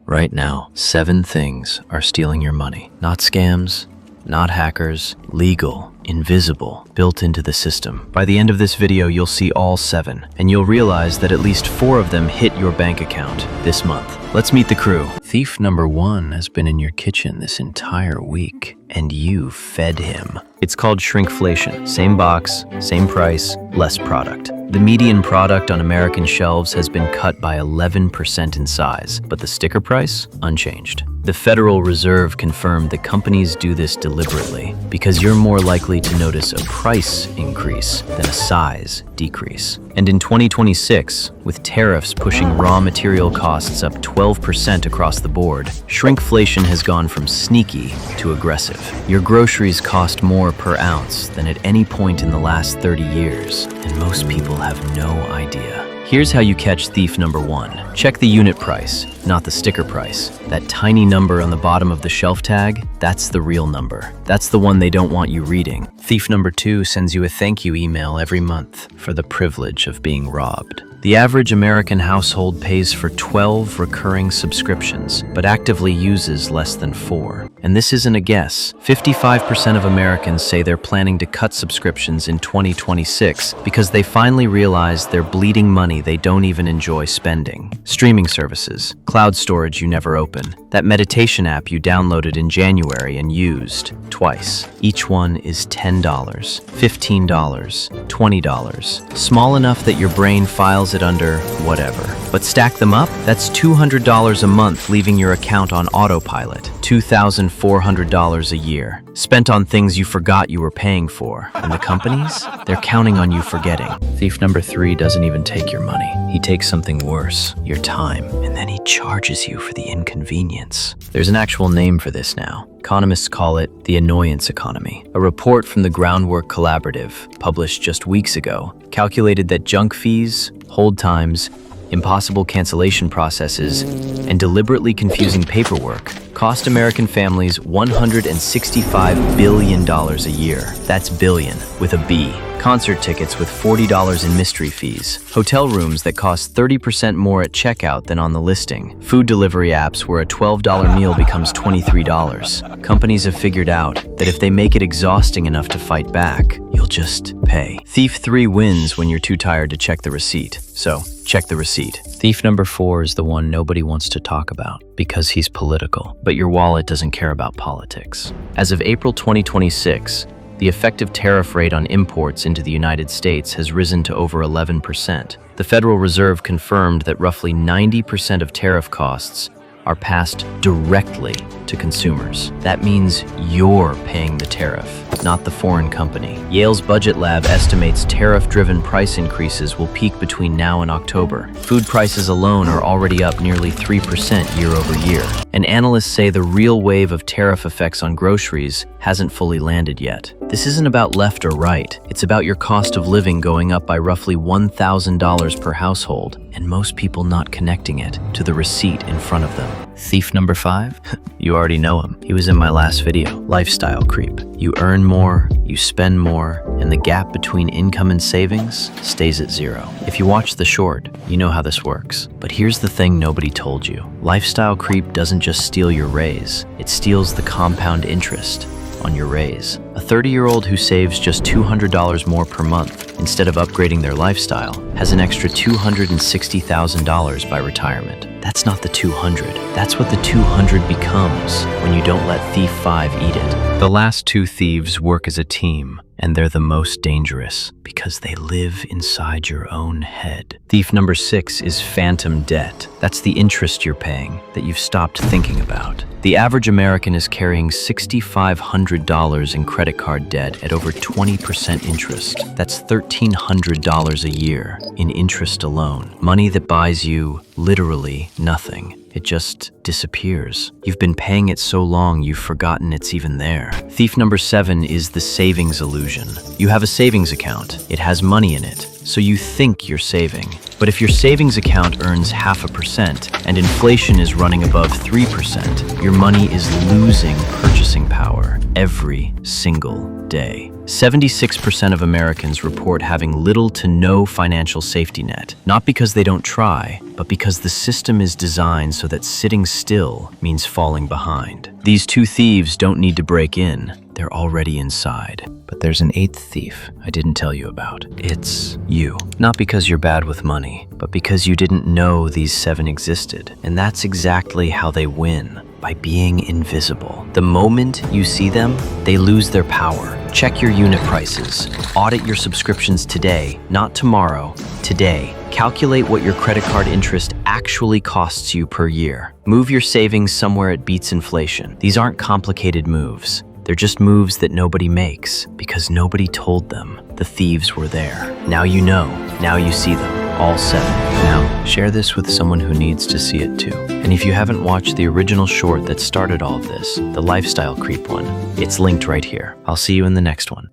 Right now, 7 things are stealing your money. Not scams, not hackers, legal, invisible, built into the system. By the end of this video, you'll see all 7, and you'll realize that at least 4 of them hit your bank account this month. Let's meet the crew. Thief number 1 has been in your kitchen this entire week, and you fed him. It's called shrinkflation. Same box, same price, less product. The median product on American shelves has been cut by 11% in size, but the sticker price, unchanged. The Federal Reserve confirmed that companies do this deliberately because you're more likely to notice a price increase than a size decrease. And in 2026, with tariffs pushing raw material costs up 12% across the board, shrinkflation has gone from sneaky to aggressive. Your groceries cost more per ounce than at any point in the last 30 years, and most people have no idea. Here's how you catch thief number 1. Check the unit price, not the sticker price. That tiny number on the bottom of the shelf tag, that's the real number. That's the one they don't want you reading. Thief number 2 sends you a thank you email every month for the privilege of being robbed. The average American household pays for 12 recurring subscriptions, but actively uses less than 4. And this isn't a guess. 55% of Americans say they're planning to cut subscriptions in 2026 because they finally realize they're bleeding money they don't even enjoy spending. Streaming services, cloud storage you never open, that meditation app you downloaded in January and used twice. Each one is $10, $15, $20. Small enough that your brain files it under whatever. But stack them up, that's $200 a month leaving your account on autopilot. $2,400 a year, spent on things you forgot you were paying for. And the companies? They're counting on you forgetting. Thief number 3 doesn't even take your money. He takes something worse, your time, and then he charges you for the inconvenience. There's an actual name for this now. Economists call it the annoyance economy. A report from the Groundwork Collaborative, published just weeks ago, calculated that junk fees, hold times, impossible cancellation processes, and deliberately confusing paperwork cost American families $165 billion a year. That's billion with a B. Concert tickets with $40 in mystery fees. Hotel rooms that cost 30% more at checkout than on the listing. Food delivery apps where a $12 meal becomes $23. Companies have figured out that if they make it exhausting enough to fight back, you'll just pay. Thief 3 wins when you're too tired to check the receipt. So, check the receipt. Thief number 4 is the one nobody wants to talk about because he's political, but your wallet doesn't care about politics. As of April 2026, the effective tariff rate on imports into the United States has risen to over 11%. The Federal Reserve confirmed that roughly 90% of tariff costs are passed directly to consumers. That means you're paying the tariff, not the foreign company. Yale's Budget Lab estimates tariff-driven price increases will peak between now and October. Food prices alone are already up nearly 3% year over year. And analysts say the real wave of tariff effects on groceries hasn't fully landed yet. This isn't about left or right. It's about your cost of living going up by roughly $1,000 per household, and most people not connecting it to the receipt in front of them. Thief number 5? You already know him. He was in my last video. Lifestyle creep. You earn more, you spend more, and the gap between income and savings stays at 0. If you watch the short, you know how this works. But here's the thing nobody told you. Lifestyle creep doesn't just steal your raise, it steals the compound interest on your raise. A 30-year-old who saves just $200 more per month instead of upgrading their lifestyle has an extra $260,000 by retirement. That's not the 200. That's what the 200 becomes when you don't let Thief 5 eat it. The last 2 thieves work as a team, and they're the most dangerous because they live inside your own head. Thief number 6 is phantom debt. That's the interest you're paying that you've stopped thinking about. The average American is carrying $6,500 in credit card debt at over 20% interest. That's $1,300 a year in interest alone. Money that buys you literally nothing. It just disappears. You've been paying it so long you've forgotten it's even there. Thief number 7 is the savings illusion. You have a savings account. It has money in it. so you think you're saving. But if your savings account earns 0.5% and inflation is running above 3%, your money is losing purchasing power every single day. 76% of Americans report having little to no financial safety net, not because they don't try, but because the system is designed so that sitting still means falling behind. These two thieves don't need to break in, they're already inside. But there's an eighth thief I didn't tell you about. It's you. Not because you're bad with money, but because you didn't know these 7 existed. And that's exactly how they win. By being invisible. The moment you see them, they lose their power. Check your unit prices. Audit your subscriptions today, not tomorrow, today. Calculate what your credit card interest actually costs you per year. Move your savings somewhere it beats inflation. These aren't complicated moves. They're just moves that nobody makes because nobody told them the thieves were there. Now you know. Now you see them. All 7. Now, share this with someone who needs to see it too. And if you haven't watched the original short that started all of this, the lifestyle creep one, it's linked right here. I'll see you in the next one.